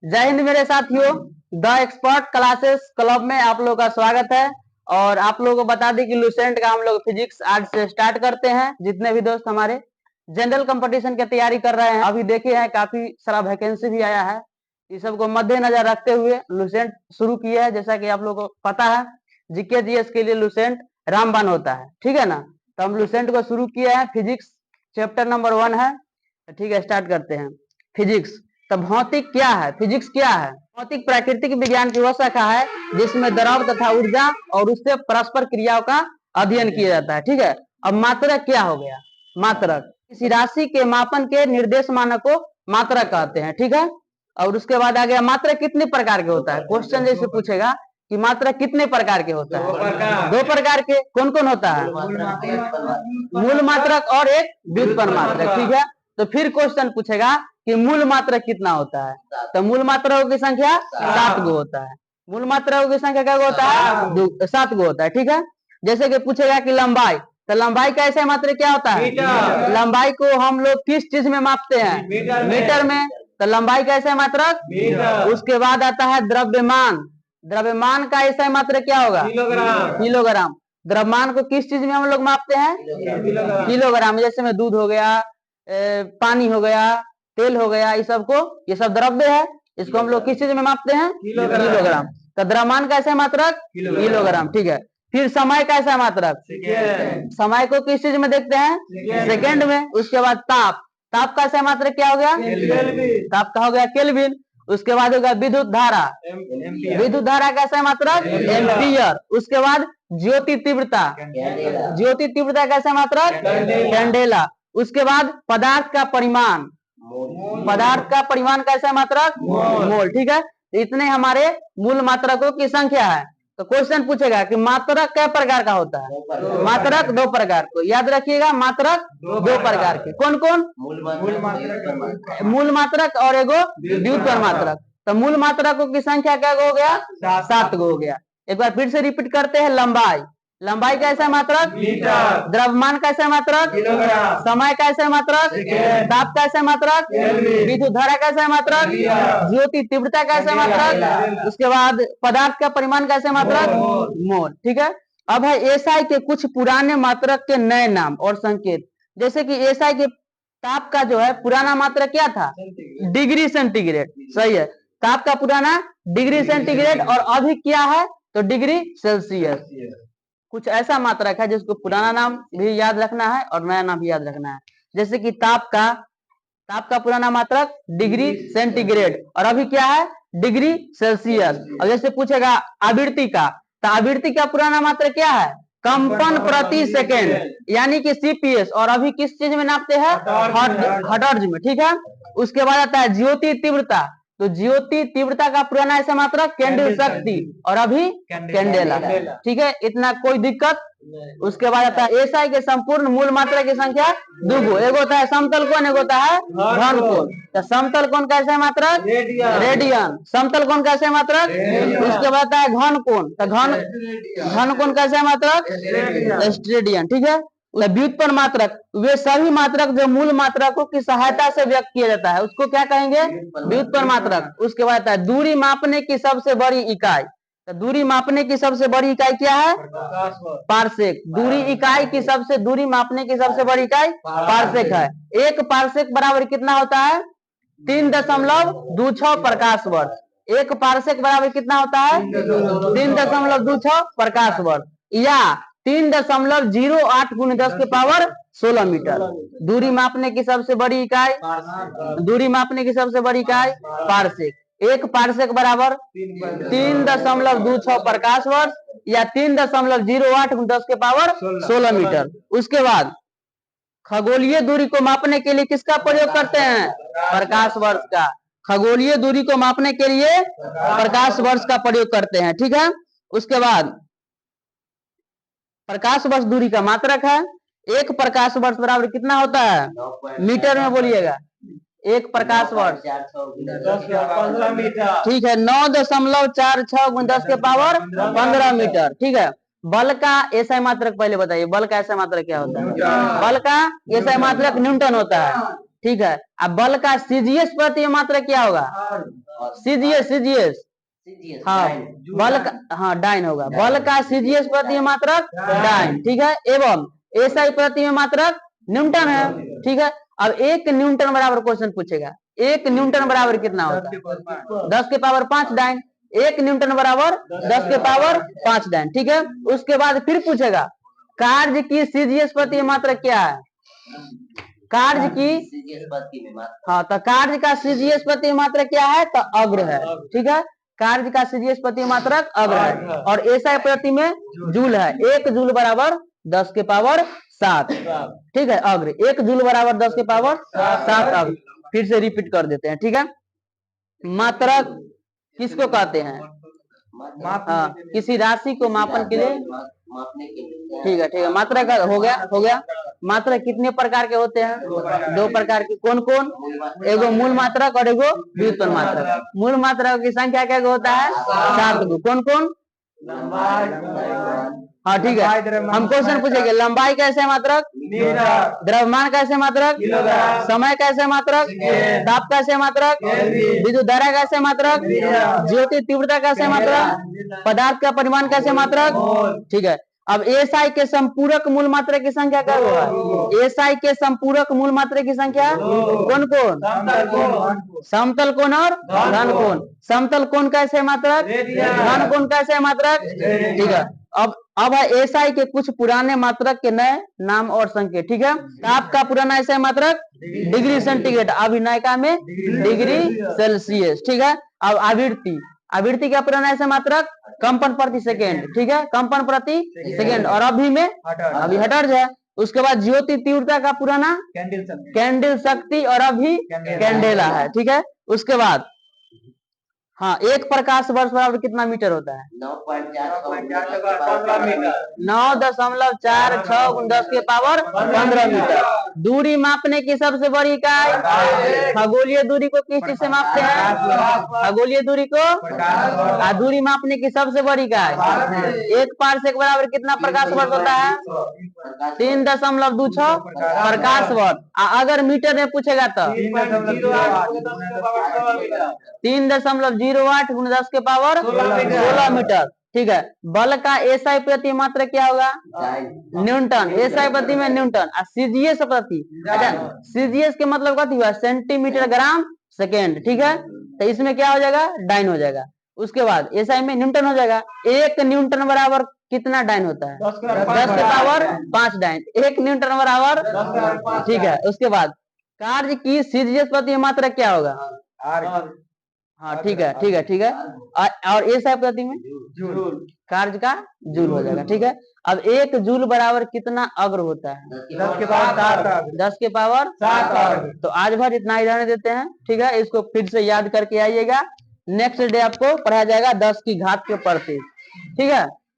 जय हिंद मेरे साथियों। द एक्सपर्ट क्लासेस क्लब में आप लोगों का स्वागत है। और आप लोगों को बता दें कि लुसेंट का हम लोग फिजिक्स आज से स्टार्ट करते हैं। जितने भी दोस्त हमारे जनरल कंपटीशन की तैयारी कर रहे हैं, अभी देखे हैं काफी सारा वैकेंसी भी आया है। इस सबको मद्देनजर रखते हुए लुसेंट शुरू किया है। जैसा कि आप लोगों को पता है, जीके जीएस के लिए लुसेंट रामबाण होता है, ठीक है ना। तो हम लुसेंट को शुरू किया है। फिजिक्स चैप्टर नंबर 1 है, ठीक है। स्टार्ट करते हैं। फिजिक्स तो भौतिक क्या है, फिजिक्स क्या है? भौतिक प्राकृतिक विज्ञान की वह शाखा है जिसमें द्रव तथा ऊर्जा और उससे परस्पर क्रियाओं का अध्ययन किया जाता है, ठीक है। अब मात्रक क्या हो गया? मात्रक किसी राशि के मापन के निर्देश मानक को मात्रक कहते हैं, ठीक है। और उसके बाद आ गया मात्रक कितने प्रकार के होता है। क्वेश्चन जैसे पूछेगा कि मात्रक कितने प्रकार के होता है? 2 प्रकार के। कौन कौन होता है? मूल मात्रक और एक व्युत्पन्न मात्रक, ठीक है। तो फिर क्वेश्चन पूछेगा कि मूल मात्रक कितना होता है। तो मूल मात्राओं की संख्या 7 गो होता है। मूल मात्राओं की संख्या क्या होता है? 7 गो होता है, ठीक है। जैसे कि पूछेगा कि लंबाई, तो लंबाई का ऐसा मात्रक क्या होता है? लंबाई को हम लोग किस चीज में मापते हैं? मीटर में। तो लंबाई का ऐसा मात्रक। उसके बाद आता है द्रव्यमान। द्रव्यमान का ऐसा मात्रक क्या होगा? किलोग्राम। द्रव्यमान को किस चीज में हम लोग मापते हैं? किलोग्राम। जैसे में दूध हो गया, पानी हो गया, तेल हो गया, ये सब द्रव्य है। इसको हम लोग किस चीज में मापते हैं? किलोग्राम। तो द्रव्यमान का ऐसा मात्रक किलोग्राम, ठीक है। फिर समय का ऐसा मात्रक। समय को किस चीज में देखते हैं? सेकेंड में। उसके बाद ताप, ताप का ऐसा मात्रक क्या हो गया? ताप का हो गया केल्विन। उसके बाद होगा विद्युत धारा, विद्युत धारा का ऐसा मात्रक एम्पियर। उसके बाद ज्योति तीव्रता, ज्योति तीव्रता का ऐसा मात्रक कैंडेला। उसके बाद पदार्थ का परिमाण, पदार्थ का परिमाण का ऐसा मात्रक मोल, ठीक है। इतने हमारे मूल मात्रकों की संख्या है। तो क्वेश्चन पूछेगा कि मात्रक कै प्रकार का होता है? मात्रक 2 प्रकार को याद रखिएगा। मात्रक 2 प्रकार के। कौन कौन? मूल मात्रक और एगो व्युत्पन्न मात्रक। तो मूल मात्रकों की संख्या क्या हो गया? 7 गो हो गया। एक बार फिर से रिपीट करते हैं। लंबाई, लंबाई कैसा मात्रक? द्रव्यमान कैसा मात्रक? समय कैसा मात्रक? ताप कैसा मात्रक? विद्युत धारा कैसा मात्रक? ज्योति तीव्रता कैसा मात्रक? उसके बाद पदार्थ का परिमाण कैसा मात्रक? मोल, ठीक है। अब है एसआई के कुछ पुराने मात्रक के नए नाम और संकेत। जैसे कि एसआई के ताप का जो है पुराना मात्रक क्या था? डिग्री सेंटीग्रेड, सही है। ताप का पुराना डिग्री सेंटीग्रेड, और अभी क्या है? तो डिग्री सेल्सियस। कुछ ऐसा मात्रक है जिसको पुराना नाम भी याद रखना है और नया नाम भी याद रखना है। जैसे कि ताप का पुराना मात्रक डिग्री सेंटीग्रेड, और अभी क्या है? Degree Celsius. और जैसे पूछेगा आवृत्ति का, तो आवृत्ति का पुराना मात्रक क्या है? कंपन प्रति सेकेंड, यानी कि सीपीएस। और अभी किस चीज में नापते हैं? हर्ट्ज में, ठीक है। उसके बाद आता है ज्योति तीव्रता। तो ज्योति तीव्रता का पुराना ऐसा मात्रक कैंडल शक्ति, और अभी कैंडेला, ठीक है। इतना कोई दिक्कत? उसके बाद आता है एसआई के संपूर्ण मूल मात्रा की संख्या 2 गो। एक होता है समतल कोण, एक होता है घन कोण। तो समतल कोण कैसे मात्रक? रेडियन। समतल कोण कैसे मात्रक? उसके बाद आता है घन कोण। तो घन कोण कैसे मात्रक? स्टेडियन, ठीक है। व्युत्पन्न मात्रक, वे सभी मात्रक जो मूल मात्रकों की सहायता से व्यक्त किया जाता है उसको क्या कहेंगे? व्युत्पन्न मात्रक। उसके बाद आता है दूरी मापने की सबसे बड़ी इकाई। तो दूरी मापने की सबसे बड़ी इकाई क्या है? पारसेक। दूरी मापने की सबसे बड़ी इकाई पारसेक है। 1 पारसेक बराबर कितना होता है? 3.26 प्रकाश वर्ष। 1 पारसेक बराबर कितना होता है? 3.26 प्रकाश वर्ष, या 3.08 × 10 के पावर 16 मीटर। दूरी मापने की सबसे बड़ी इकाई, दूरी मापने की सबसे बड़ी इकाई पारसेक। 1 पारसेक बराबर 3.26 प्रकाश वर्ष, या 3.08 × 10 के पावर 16 मीटर। उसके बाद खगोलीय दूरी को मापने के लिए किसका प्रयोग करते हैं? प्रकाश वर्ष का। खगोलीय दूरी को मापने के लिए प्रकाश वर्ष का प्रयोग करते हैं, ठीक है। उसके बाद प्रकाश वर्ष दूरी का मात्रक है। 1 प्रकाश वर्ष बराबर कितना होता है? मीटर में बोलिएगा। 1 प्रकाश वर्ष, ठीक है, 9.46 × 10 के पावर 15 मीटर, ठीक है। बल का एसआई मात्रक पहले बताइए। बल का एसआई मात्रक क्या होता है? बल का एसआई मात्रक न्यूटन होता है। ठीक है। अब बल का सीजीएस प्रति मात्रक क्या होगा? सीजीएस हाँ बल का, हाँ डाइन होगा। बल का सीजीएस प्रति मात्रक डाइन, ठीक है। एवं एसआई प्रति मात्रक न्यूटन है, ठीक है। अब 1 न्यूटन बराबर क्वेश्चन पूछेगा, 1 न्यूटन बराबर कितना होता है? 10 के पावर 5 डाइन। 1 न्यूटन बराबर 10 के पावर 5 डाइन, ठीक है। उसके बाद फिर पूछेगा कार्य की सीजीएस प्रति मात्रक क्या है? कार्य की हाँ तो कार्य का सीजीएस प्रति मात्रक क्या है? तो अग्र है, ठीक है। कार्य का सीजीएस प्रति मात्रक अग्र है और एसआई प्रति में जूल है। 1 जूल बराबर 10 के पावर 7, ठीक है। अग्र 1 जूल बराबर 10 के पावर 7 अग्र। फिर से रिपीट कर देते हैं, ठीक है। मात्रक किसको कहते हैं? हाँ किसी राशि को मापन के लिए, ठीक है, ठीक है। मात्रक हो गया। मात्रक कितने प्रकार के होते हैं? 2 प्रकार के। कौन कौन? एगो मूल मात्रक और एगो व्युत्पन्न मात्रक। मूल मात्रक की संख्या क्या होता है? 7 गो। कौन कौन? हाँ ठीक है। हम क्वेश्चन पूछेंगे लंबाई कैसे मात्रक, द्रव्यमान कैसे मात्रक, समय कैसे मात्रक, ताप कैसे मात्रक, विद्युत धारा कैसे मात्रक, ज्योति तीव्रता कैसे मात्रक, पदार्थ का परिमाण कैसे मात्रक, ठीक है। अब एसआई के संपूरक मूल मात्रक की संख्या क्या होगा? एसआई के संपूरक मूल मात्रक की संख्या कौन कौन? समतल कोण और घन कोण। समतल कोण कैसे मात्रक, घन कोण कैसे मात्रक, ठीक है। अब है एसआई के कुछ पुराने मात्रक के नए नाम और संकेत, ठीक है। ताप का पुराना एसआई मात्रक डिग्री सेंटीग्रेड, अभी नयका में डिग्री सेल्सियस, ठीक है। अब आवृत्ति का पुराना एसआई मात्रक कंपन प्रति सेकेंड, ठीक है। कंपन प्रति सेकेंड और अभी में अभी हर्ट्ज है। उसके बाद ज्योति तीव्रता का पुराना कैंडल शक्ति और अभी कैंडेला है, ठीक है। उसके बाद हाँ 1 प्रकाश वर्ष बराबर कितना मीटर होता है? 9.46 10 के पावर 15 मीटर। दूरी मापने की सबसे बड़ी इकाई, खगोलीय दूरी को किस चीज से मापते हैं? खगोलीय दूरी को। दूरी मापने की सबसे बड़ी इकाई 1 पारसेक बराबर कितना प्रकाश वर्ष होता है? 3.26 प्रकाश वर्ष। अगर मीटर में पूछेगा तो 3.08 × 10 के पावर 16 मीटर, ठीक है। बल का एसआई प्रति मात्रक क्या होगा? न्यूटन। एसआई प्रति में न्यूटन। सीजीएस प्रति, अच्छा सीजीएस के मतलब कथी हुआ? सेंटीमीटर ग्राम सेकेंड, ठीक है। तो इसमें क्या हो जाएगा? डाइन हो जाएगा। उसके बाद एसआई में न्यूटन हो जाएगा। 1 न्यूटन बराबर कितना डाइन होता है? 10 के पावर 5 डाइन। 1 न्यूटन बराबर, ठीक है। उसके बाद कार्य की सीजीएस प्रति मात्रक क्या होगा? हाँ ठीक है, ठीक है, ठीक है। और एसआई प्रति में कार्य का जूल हो जाएगा, ठीक है। अब 1 जूल बराबर कितना अग्र होता है? 10 के पावर 7। 10 के पावर 7। तो आज भर इतना ही रहने देते हैं, ठीक है। इसको फिर से याद करके आइएगा। नेक्स्ट डे आपको पढ़ाया जाएगा 10 की घात के प्रति, ठीक है।